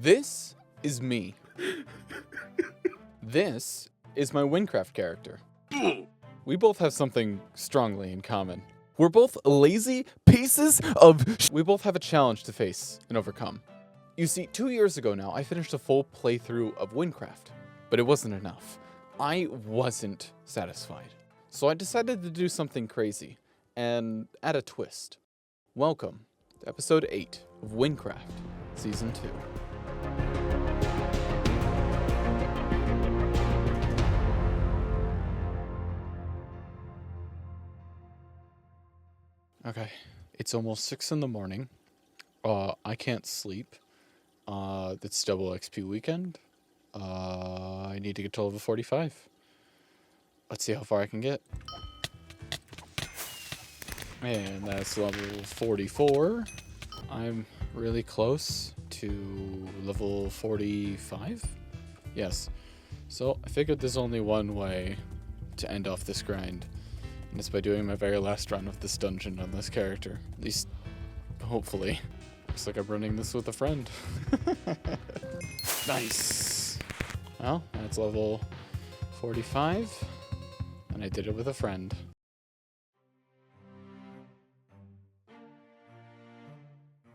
This is me. This is my Wynncraft character. We both have something strongly in common. We're both lazy pieces of We both have a challenge to face and overcome. You see, 2 years ago now, I finished a full playthrough of Wynncraft, but it wasn't enough. I wasn't satisfied. So I decided to do something crazy and add a twist. Welcome to episode 8 of Wynncraft, season 2. Okay, it's almost 6 in the morning. I can't sleep. It's double XP weekend. I need to get to level 45. Let's see how far I can get. And that's level 44. I'm really close to level 45. Yes. So I figured there's only one way to end off this grind. And it's by doing my very last run of this dungeon on this character. At least, hopefully. Looks like I'm running this with a friend. Nice. Well, that's level 45. And I did it with a friend.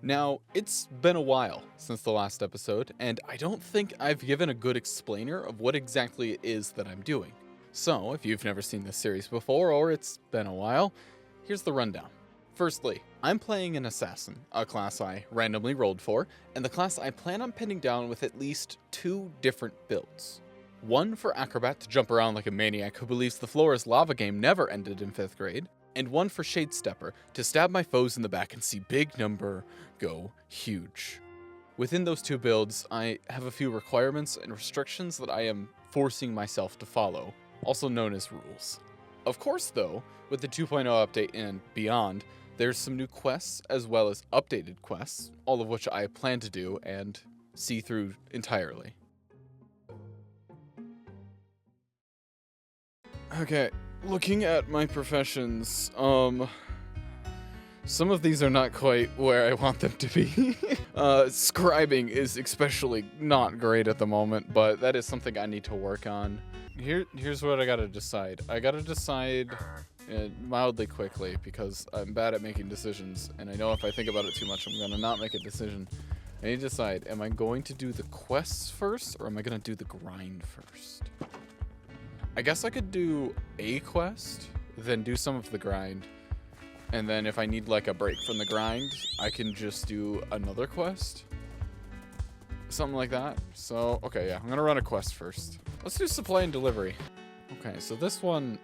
Now, it's been a while since the last episode, and I don't think I've given a good explainer of what exactly it is that I'm doing. So, if you've never seen this series before, or it's been a while, here's the rundown. Firstly, I'm playing an assassin, a class I randomly rolled for, and the class I plan on pinning down with at least 2 different builds. One for acrobat to jump around like a maniac who believes the floor is lava game never ended in 5th grade, and one for shade stepper to stab my foes in the back and see big number go huge. Within those 2 builds, I have a few requirements and restrictions that I am forcing myself to follow, also known as rules. Of course, though, with the 2.0 update and beyond, there's some new quests as well as updated quests, all of which I plan to do and see through entirely. Okay, looking at my professions, some of these are not quite where I want them to be. Scribing is especially not great at the moment, but that is something I need to work on. Here's what I gotta decide. I gotta decide mildly quickly because I'm bad at making decisions, and I know if I think about it too much, I'm gonna not make a decision. I need to decide, am I going to do the quests first, or am I gonna do the grind first? I guess I could do a quest, then do some of the grind, and then if I need like a break from the grind, I can just do another quest. Something like that. So, okay, yeah, I'm gonna run a quest first. Let's do supply and delivery. Okay, so this one...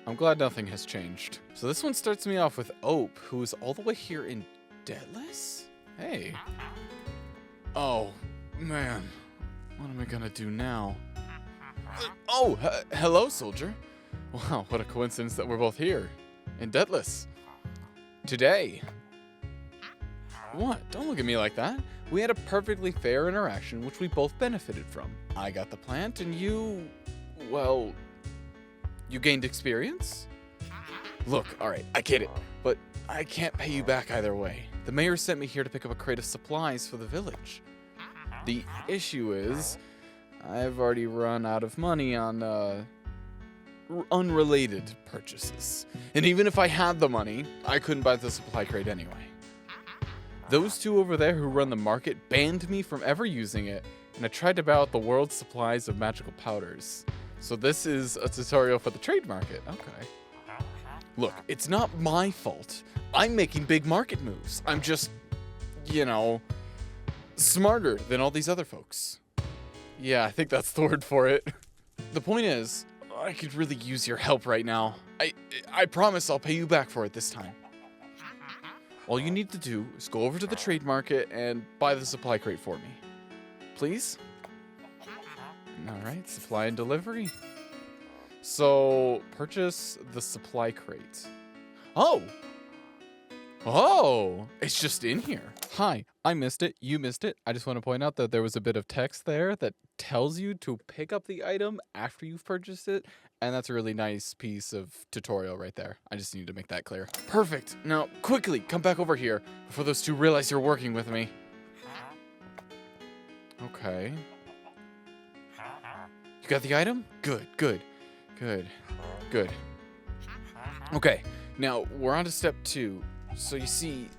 I'm glad nothing has changed. So this one starts me off with Ope, who is all the way here in Debtless? Hey. Oh, man. What am I gonna do now? Hello, soldier. Wow, what a coincidence that we're both here. In Debtless. Today. What? Don't look at me like that. We had a perfectly fair interaction, which we both benefited from. I got the plant, and you... well... you gained experience? Look, alright, I get it, but I can't pay you back either way. The mayor sent me here to pick up a crate of supplies for the village. The issue is, I've already run out of money on, unrelated purchases. And even if I had the money, I couldn't buy the supply crate anyway. Those 2 over there who run the market banned me from ever using it, and I tried to buy out the world's supplies of magical powders. So this is a tutorial for the trade market. Okay. Look, it's not my fault. I'm making big market moves. I'm just, smarter than all these other folks. Yeah, I think that's the word for it. The point is, I could really use your help right now. I promise I'll pay you back for it this time. All you need to do is go over to the trade market and buy the supply crate for me. Please? Alright, supply and delivery. So, purchase the supply crate. Oh! Oh, it's just in here. Hi, I missed it. You missed it. I just want to point out that there was a bit of text there that tells you to pick up the item after you've purchased it. And that's a really nice piece of tutorial right there. I just need to make that clear. Perfect. Now, quickly, come back over here before those two realize you're working with me. Okay. You got the item? Good, good, good, good. Okay, now we're on to step 2. So you see,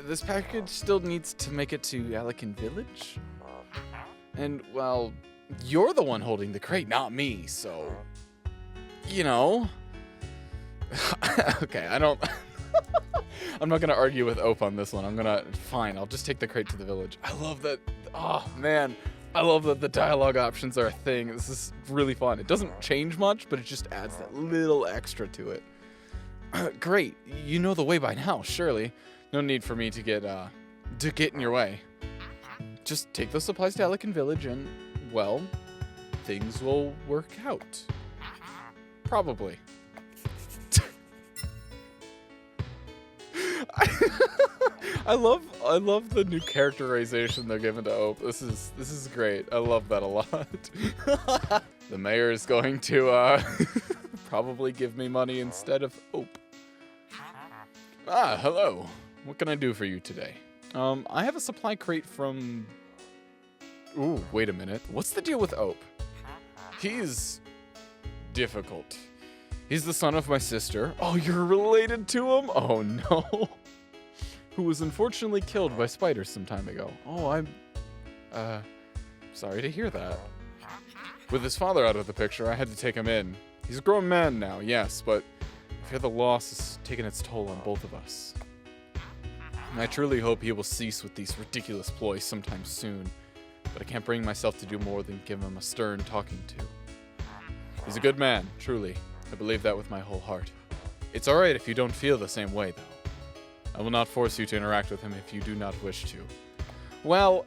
this package still needs to make it to Alican Village. And, well, you're the one holding the crate, not me, so... You know... Okay, I don't... I'm not gonna argue with Ope on this one. Fine, I'll just take the crate to the village. I love that... Oh, man. I love that the dialogue options are a thing. This is really fun. It doesn't change much, but it just adds that little extra to it. Great, you know the way by now, surely. No need for me to get in your way. Just take those supplies to Alican Village and, well, things will work out. Probably. I love the new characterization they're giving to Ope. This is great. I love that a lot. The mayor is going to probably give me money instead of Ope. Ah, hello. What can I do for you today? I have a supply crate from... Ooh, wait a minute. What's the deal with Ope? He's difficult. He's the son of my sister. Oh, you're related to him? Oh, no. Who was unfortunately killed by spiders some time ago. Oh, I'm... sorry to hear that. With his father out of the picture, I had to take him in. He's a grown man now, yes, but I fear the loss has taken its toll on both of us. And I truly hope he will cease with these ridiculous ploys sometime soon, but I can't bring myself to do more than give him a stern talking to. He's a good man, truly. I believe that with my whole heart. It's alright if you don't feel the same way, though. I will not force you to interact with him if you do not wish to. Well,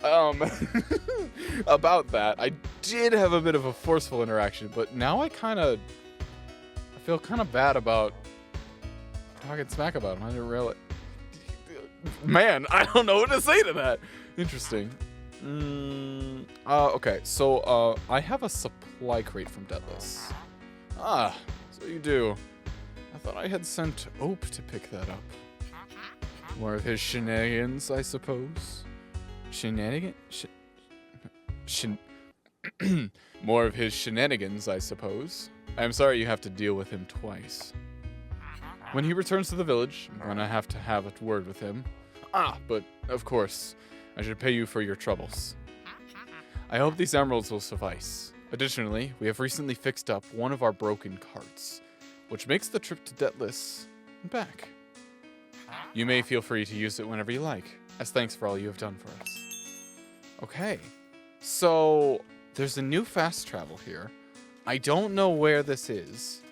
about that, I did have a bit of a forceful interaction, but now I feel kind of bad about talking smack about him. I didn't really... Man, I don't know what to say to that. Interesting. Okay, so, I have a supply crate from Deadless. Ah, so you do. I thought I had sent Ope to pick that up. More of his shenanigans, I suppose. More of his shenanigans, I suppose. I'm sorry you have to deal with him twice. When he returns to the village, I'm gonna have to have a word with him. Ah, but of course, I should pay you for your troubles. I hope these emeralds will suffice. Additionally, we have recently fixed up one of our broken carts, which makes the trip to Deathless and back. You may feel free to use it whenever you like, as thanks for all you have done for us. Okay, so there's a new fast travel here. I don't know where this is.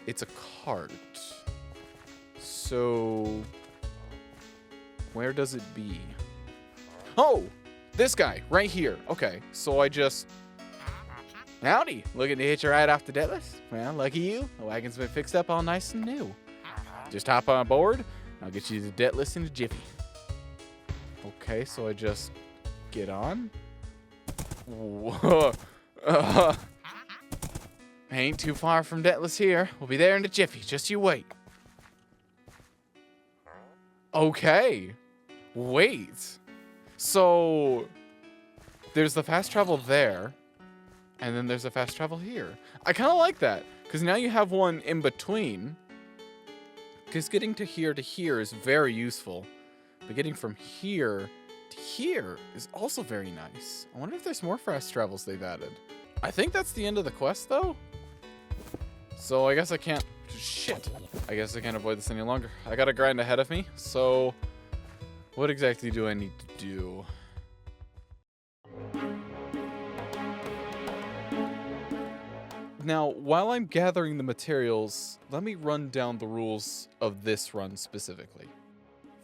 It's a cart. So, where does it be? Oh, this guy right here. Okay, so I just... Howdy, looking to hitch a ride off the Deathless? Well, lucky you. The wagon's been fixed up all nice and new. Just hop on board, and I'll get you to Deathless in a jiffy. Okay, so I just get on. Whoa. Ain't too far from Deathless here. We'll be there in a jiffy. Just you wait. Okay. Wait. So, there's the fast travel there, and then there's a fast travel here. I kind of like that, because now you have one in between. Because getting to here is very useful, but getting from here to here is also very nice. I wonder if there's more fast travels they've added. I think that's the end of the quest, though. So I guess I can't... Shit. I guess I can't avoid this any longer. I got a grind ahead of me, so... What exactly do I need to do? Now, while I'm gathering the materials, let me run down the rules of this run specifically.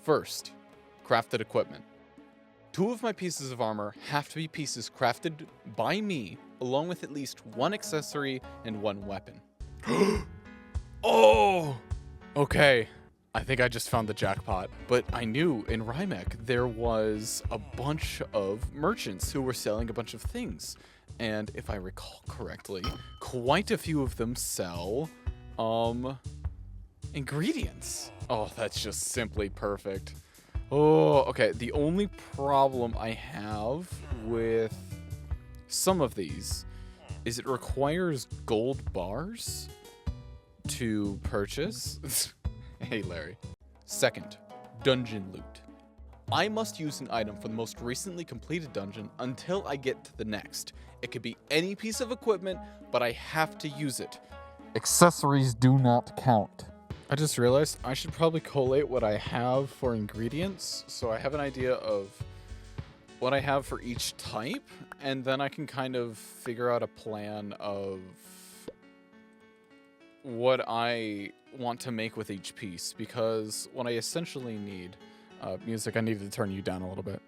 First, crafted equipment. 2 of my pieces of armor have to be pieces crafted by me, along with at least 1 accessory and 1 weapon. Oh! Okay. I think I just found the jackpot. But I knew in Remakes there was a bunch of merchants who were selling a bunch of things. And if I recall correctly, quite a few of them sell ingredients. Oh, that's just simply perfect. Oh, okay. The only problem I have with some of these is it requires gold bars to purchase. Hey, Larry. Second, dungeon loot. I must use an item from the most recently completed dungeon until I get to the next. It could be any piece of equipment, but I have to use it. Accessories do not count. I just realized I should probably collate what I have for ingredients, so I have an idea of what I have for each type, and then I can kind of figure out a plan of what I want to make with each piece, because what I essentially need, music, I need to turn you down a little bit.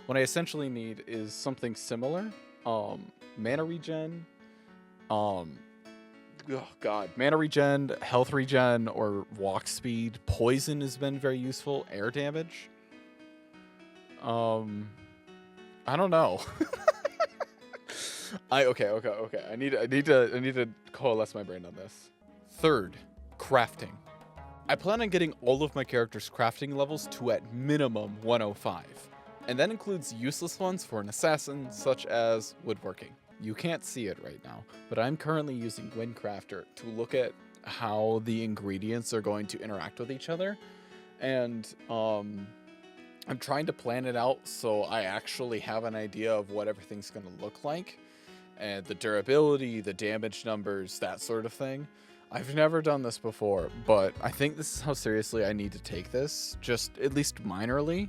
What I essentially need is something similar, mana regen, mana regen, health regen, or walk speed. Poison has been very useful. Air damage. I don't know. Okay. I need to coalesce my brain on this. Third, crafting. I plan on getting all of my characters' crafting levels to at minimum 105, and that includes useless ones for an assassin, such as woodworking. You can't see it right now, but I'm currently using Wynncraft to look at how the ingredients are going to interact with each other, and I'm trying to plan it out so I actually have an idea of what everything's going to look like, and the durability, the damage numbers, that sort of thing. I've never done this before, but I think this is how seriously I need to take this, just at least minorly,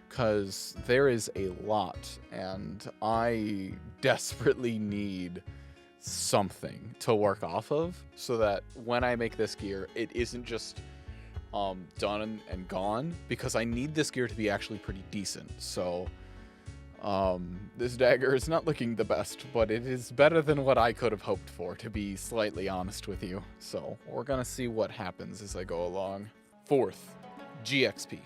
because there is a lot, and I desperately need something to work off of so that when I make this gear, it isn't just done and gone, because I need this gear to be actually pretty decent. So this dagger is not looking the best, but it is better than what I could have hoped for, to be slightly honest with you. So we're gonna see what happens as I go along. Fourth, GXP.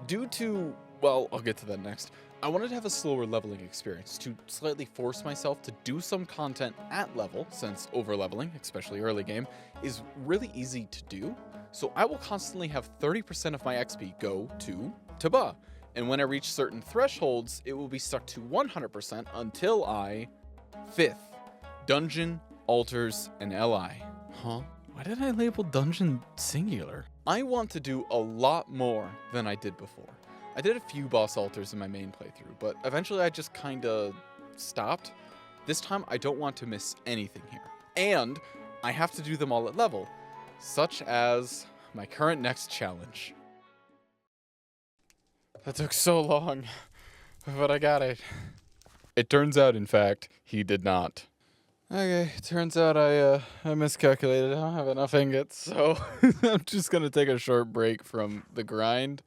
Due to, well, I'll get to that next. I wanted to have a slower leveling experience to slightly force myself to do some content at level, since over-leveling, especially early game, is really easy to do. So I will constantly have 30% of my XP go to Taba. And when I reach certain thresholds, it will be stuck to 100% until I... Fifth, dungeon, altars, and LI. Huh? Why did I label dungeon singular? I want to do a lot more than I did before. I did a few boss altars in my main playthrough, but eventually I just kinda stopped. This time I don't want to miss anything here. And I have to do them all at level, such as my current next challenge. That took so long, but I got it. It turns out, in fact, he did not. Okay, it turns out I miscalculated. I don't have enough ingots, so I'm just gonna take a short break from the grind.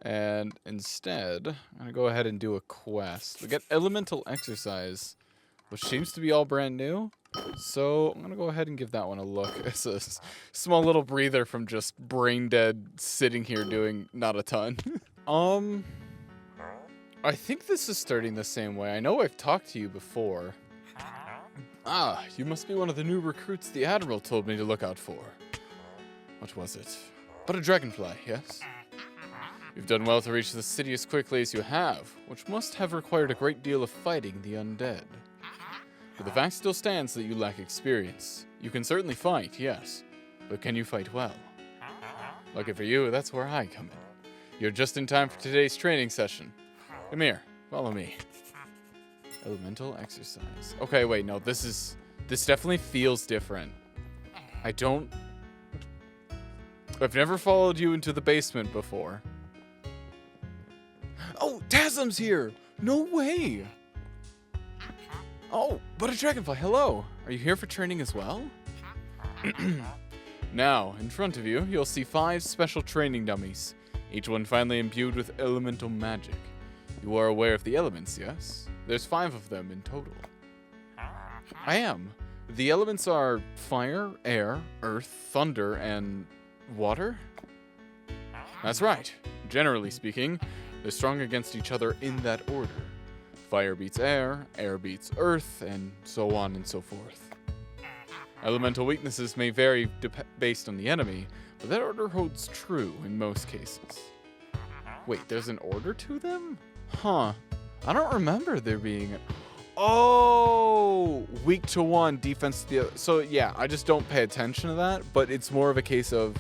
And instead, I'm gonna go ahead and do a quest. We get elemental exercise, which seems to be all brand new. So I'm gonna go ahead and give that one a look. It's a small little breather from just brain dead sitting here doing not a ton. I think this is starting the same way. I know I've talked to you before. Ah, you must be one of the new recruits the Admiral told me to look out for. What was it? But a dragonfly, yes? You've done well to reach the city as quickly as you have, which must have required a great deal of fighting the undead. But the fact still stands that you lack experience. You can certainly fight, yes, but can you fight well? Lucky for you, that's where I come in. You're just in time for today's training session. Come here, follow me. Elemental exercise. Okay, wait, no, this definitely feels different. I've never followed you into the basement before. Oh, Tasm's here! No way! Oh, but a dragonfly, hello! Are you here for training as well? Now, in front of you, you'll see 5 special training dummies, each one finely imbued with elemental magic. You are aware of the elements, yes? There's 5 of them in total. I am. The elements are fire, air, earth, thunder, and water? That's right. Generally speaking, they're strong against each other in that order. Fire beats air beats earth, and so on and so forth. Elemental weaknesses may vary based on the enemy, but that order holds true in most cases. Wait, there's an order to them? Huh. I don't remember there being Oh! Weak to one, defense to the other. So yeah, I just don't pay attention to that, but it's more of a case of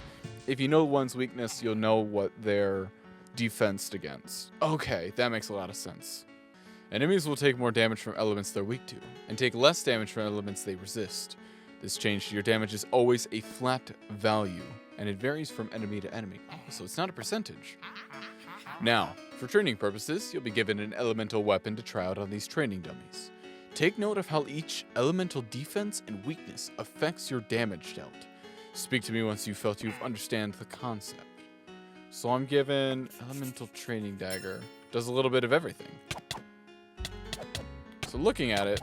if you know one's weakness, you'll know what they're defensed against. Okay, that makes a lot of sense. Enemies will take more damage from elements they're weak to, and take less damage from elements they resist. This change to your damage is always a flat value, and it varies from enemy to enemy. Oh, so it's not a percentage. Now, for training purposes, you'll be given an elemental weapon to try out on these training dummies. Take note of how each elemental defense and weakness affects your damage dealt. Speak to me once you felt you understand the concept. So I'm given elemental training dagger. Does a little bit of everything. So looking at it,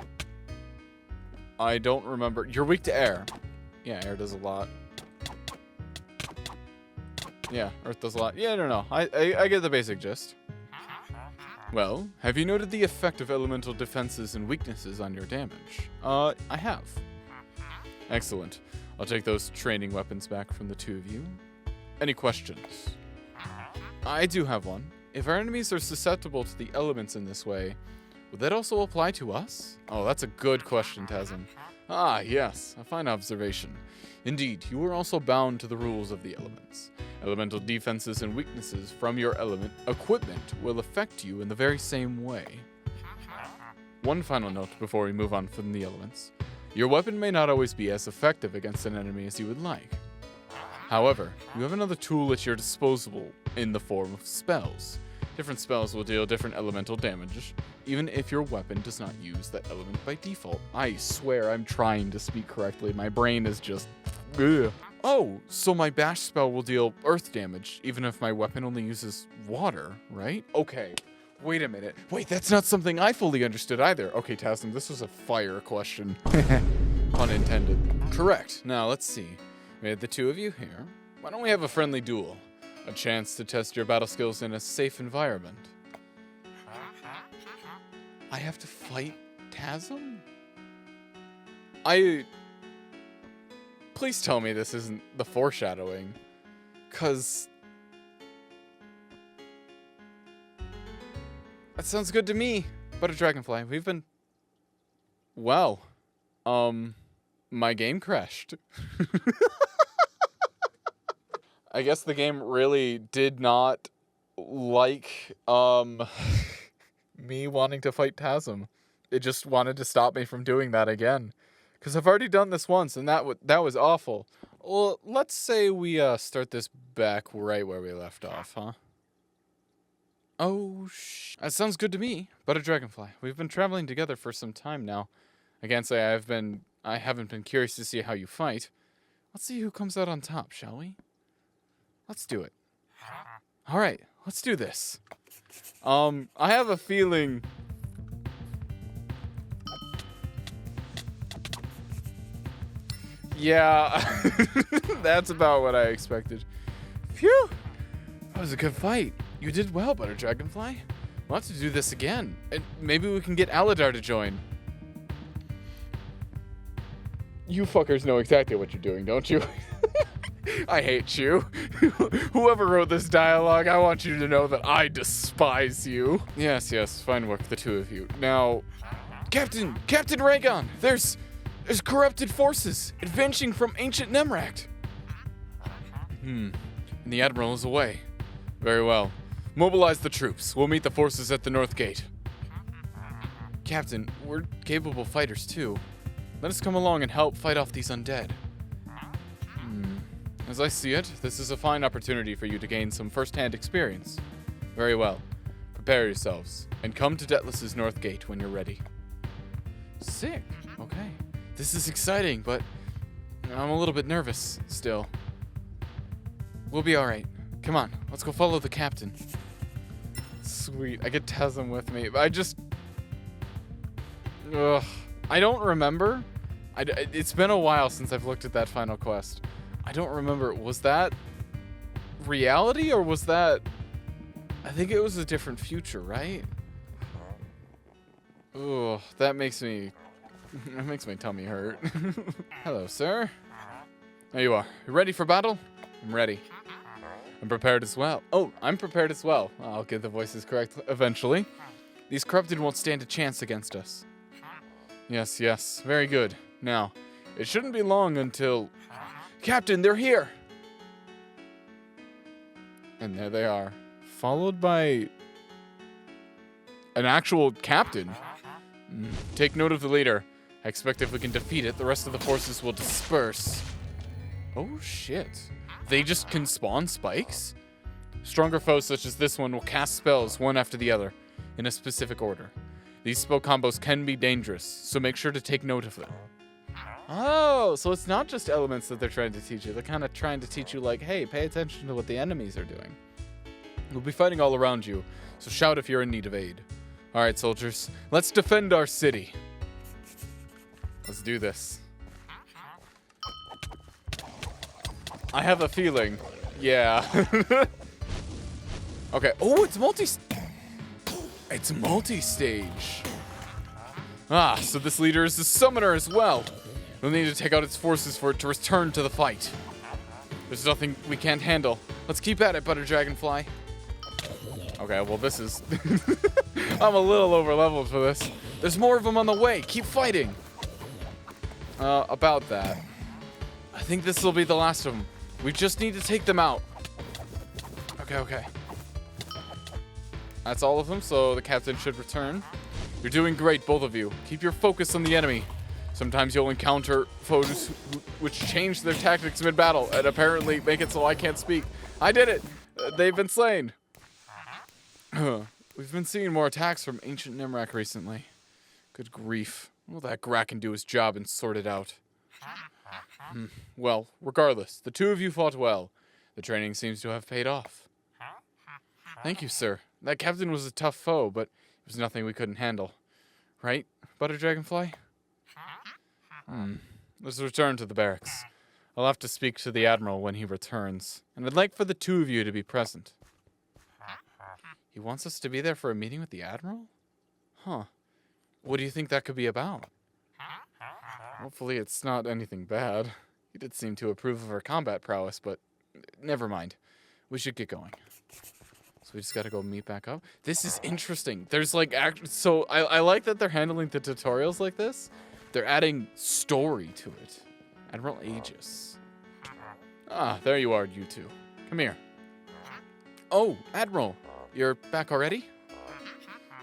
I don't remember. You're weak to air. Yeah, air does a lot. Yeah, earth does a lot. Yeah, I don't know. I get the basic gist. Well, have you noted the effect of elemental defenses and weaknesses on your damage? I have. Excellent. I'll take those training weapons back from the two of you. Any questions? I do have one. If our enemies are susceptible to the elements in this way, would that also apply to us? Oh, that's a good question, Tasm. Ah, yes, a fine observation. Indeed, you are also bound to the rules of the elements. Elemental defenses and weaknesses from your equipment will affect you in the very same way. One final note before we move on from the elements. Your weapon may not always be as effective against an enemy as you would like. However, you have another tool at your disposal in the form of spells. Different spells will deal different elemental damage, even if your weapon does not use that element by default. I swear I'm trying to speak correctly. My brain is just... Ugh. Oh, so my bash spell will deal earth damage, even if my weapon only uses water, right? Okay, wait a minute. Wait, that's not something I fully understood either. Okay, Tasnim, this was a fire question. Pun intended. Correct. Now, let's see. We have the two of you here. Why don't we have a friendly duel? A chance to test your battle skills in a safe environment. I have to fight Tasm? Please tell me this isn't the foreshadowing. 'Cause... that sounds good to me. But a dragonfly, we've been... Well, my game crashed. I guess the game really did not like, me wanting to fight Tasm. It just wanted to stop me from doing that again. Because I've already done this once, and that was awful. Well, let's say we start this back right where we left off, huh? Oh, that sounds good to me. But a dragonfly. We've been traveling together for some time now. I can't say I haven't been curious to see how you fight. Let's see who comes out on top, shall we? Let's do it. All right, let's do this. I have a feeling... Yeah, that's about what I expected. Phew! That was a good fight. You did well, Butter Dragonfly. We'll have to do this again. And maybe we can get Aladar to join. You fuckers know exactly what you're doing, don't you? I hate you. Whoever wrote this dialogue, I want you to know that I despise you. Yes, fine work, the two of you. Now, Captain Raygon, there's corrupted forces advancing from ancient Nemract. And the Admiral is away. Very well. Mobilize the troops. We'll meet the forces at the North Gate. Captain, we're capable fighters too. Let us come along and help fight off these undead. As I see it, this is a fine opportunity for you to gain some first-hand experience. Very well. Prepare yourselves, and come to Deathless's North Gate when you're ready. Sick. Okay. This is exciting, but I'm a little bit nervous still. We'll be alright. Come on, let's go follow the captain. Sweet, I get Tasm with me. I don't remember. It's been a while since I've looked at that final quest. I don't remember. Was that reality, or was that... I think it was a different future, right? Ugh, that makes me... That makes my tummy hurt. Hello, sir. There you are. You ready for battle? I'm ready. I'm prepared as well. Oh, I'm prepared as well. I'll get the voices correct eventually. These corrupted won't stand a chance against us. Yes, yes. Very good. Now, it shouldn't be long until... Captain, they're here! And there they are. Followed by... an actual captain. Take note of the leader. I expect if we can defeat it, the rest of the forces will disperse. Oh, shit. They just can spawn spikes? Stronger foes such as this one will cast spells one after the other, in a specific order. These spell combos can be dangerous, so make sure to take note of them. Oh, so it's not just elements that they're trying to teach you. They're kind of trying to teach you, like, hey, pay attention to what the enemies are doing. We'll be fighting all around you, so shout if you're in need of aid. All right, soldiers, let's defend our city. Let's do this. I have a feeling. Yeah. Okay. Oh, it's multi-stage. Ah, so this leader is the summoner as well. We'll need to take out its forces for it to return to the fight. There's nothing we can't handle. Let's keep at it, Butter Dragonfly. Okay, well this is... I'm a little over-leveled for this. There's more of them on the way. Keep fighting. About that. I think this will be the last of them. We just need to take them out. Okay. That's all of them, so the captain should return. You're doing great, both of you. Keep your focus on the enemy. Sometimes you'll encounter foes which change their tactics mid-battle and apparently make it so I can't speak. I did it! They've been slain. We've been seeing more attacks from ancient Nimrak recently. Good grief. Will that Grak can do his job and sort it out? Well, regardless, the two of you fought well. The training seems to have paid off. Thank you, sir. That captain was a tough foe, but it was nothing we couldn't handle. Right, Butter Dragonfly? Let's return to the barracks. I'll have to speak to the Admiral when he returns, and I'd like for the two of you to be present. He wants us to be there for a meeting with the Admiral? Huh. What do you think that could be about? Hopefully it's not anything bad. He did seem to approve of our combat prowess, but never mind. We should get going. So we just gotta go meet back up. This is interesting. There's like, so I like that they're handling the tutorials like this. They're adding story to it. Admiral Aegis. Ah, there you are, you two. Come here. Oh, Admiral, you're back already?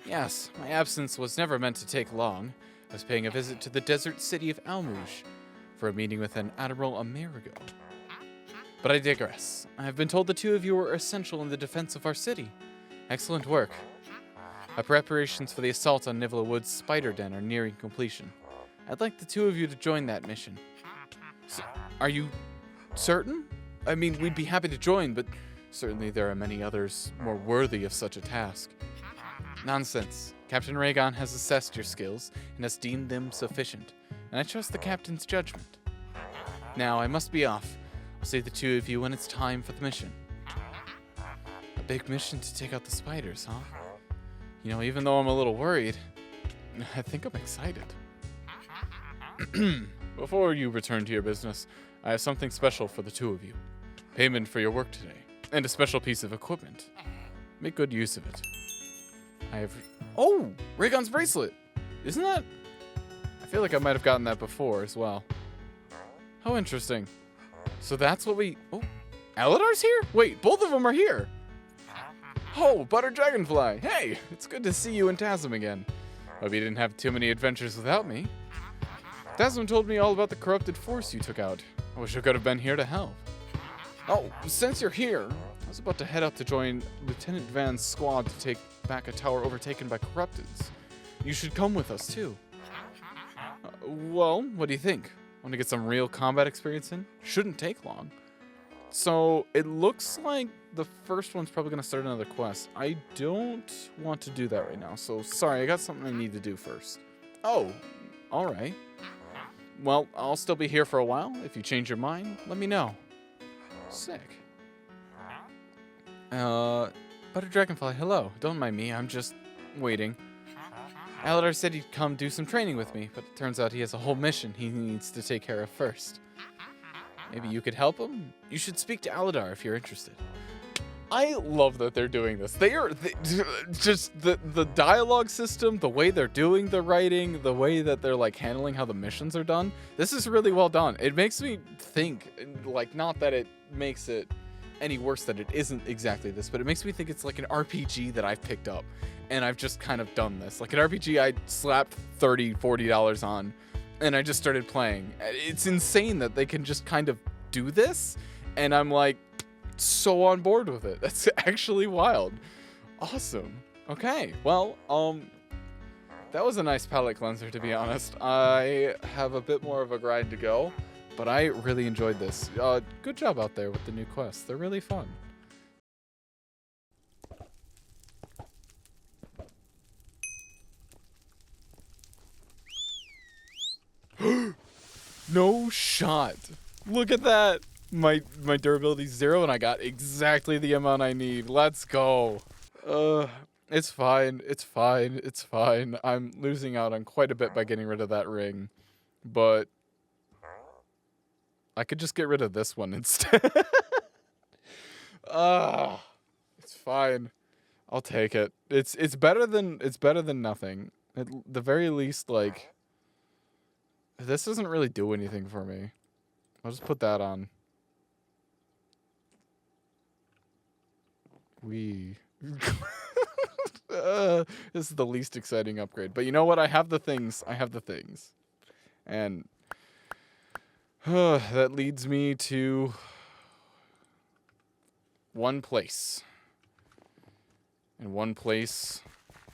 Yes, my absence was never meant to take long. I was paying a visit to the desert city of Almouge for a meeting with an Admiral Amerigo. But I digress. I have been told the two of you are essential in the defense of our city. Excellent work. Our preparations for the assault on Nivla Wood's spider den are nearing completion. I'd like the two of you to join that mission. So, are you certain? I mean, we'd be happy to join, but certainly there are many others more worthy of such a task. Nonsense. Captain Raygon has assessed your skills and has deemed them sufficient, and I trust the captain's judgment. Now, I must be off. I'll see the two of you when it's time for the mission. A big mission to take out the spiders, huh? You know, even though I'm a little worried, I think I'm excited. Before you return to your business, I have something special for the two of you. Payment for your work today, and a special piece of equipment. Make good use of it. I have... Oh! Raygon's bracelet! Isn't that... I feel like I might have gotten that before as well. How interesting. So that's what we... Oh, Aladar's here? Wait, both of them are here! Oh, Butter Dragonfly! Hey! It's good to see you and Tasm again. Hope you didn't have too many adventures without me. Tasm told me all about the corrupted force you took out. I wish I could have been here to help. Oh, since you're here, I was about to head out to join Lieutenant Van's squad to take back a tower overtaken by corrupteds. You should come with us, too. Well, what do you think? Want to get some real combat experience in? Shouldn't take long. So, it looks like the first one's probably going to start another quest. I don't want to do that right now, so sorry, I got something I need to do first. Oh, alright. Well, I'll still be here for a while. If you change your mind, let me know. Sick. Butter Dragonfly, hello. Don't mind me, I'm just waiting. Aladar said he'd come do some training with me, but it turns out he has a whole mission he needs to take care of first. Maybe you could help him? You should speak to Aladar if you're interested. I love that they're doing this. Just the dialogue system, the way they're doing the writing, the way that they're like handling how the missions are done. This is really well done. It makes me think, like, not that it makes it any worse that it isn't exactly this, but it makes me think it's like an RPG that I've picked up and I've just kind of done this. Like an RPG I slapped $30, $40 on and I just started playing. It's insane that they can just kind of do this, and I'm like, so on board with it. That's actually wild. Awesome. Okay, well, that was a nice palate cleanser, to be honest. I have a bit more of a grind to go, but I really enjoyed this. Good job out there with the new quests. They're really fun. No shot. Look at that. My durability's 0 and I got exactly the amount I need. Let's go. It's fine. It's fine. It's fine. I'm losing out on quite a bit by getting rid of that ring, but I could just get rid of this one instead. It's fine. I'll take it. It's better than nothing. At the very least, like, this doesn't really do anything for me. I'll just put that on. This is the least exciting upgrade. But you know what? I have the things. And that leads me to one place. And one place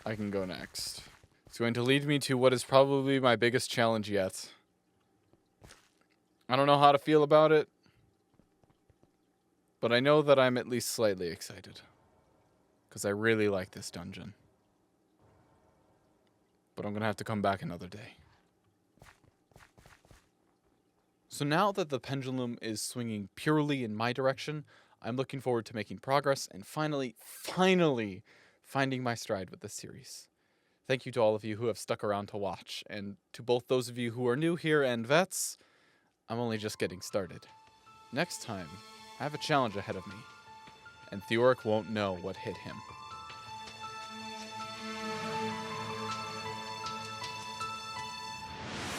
I can go next. It's going to lead me to what is probably my biggest challenge yet. I don't know how to feel about it, but I know that I'm at least slightly excited, because I really like this dungeon. But I'm going to have to come back another day. So now that the pendulum is swinging purely in my direction, I'm looking forward to making progress and finally finding my stride with this series. Thank you to all of you who have stuck around to watch, and to both those of you who are new here and vets, I'm only just getting started. Next time, I have a challenge ahead of me, and Theorick won't know what hit him.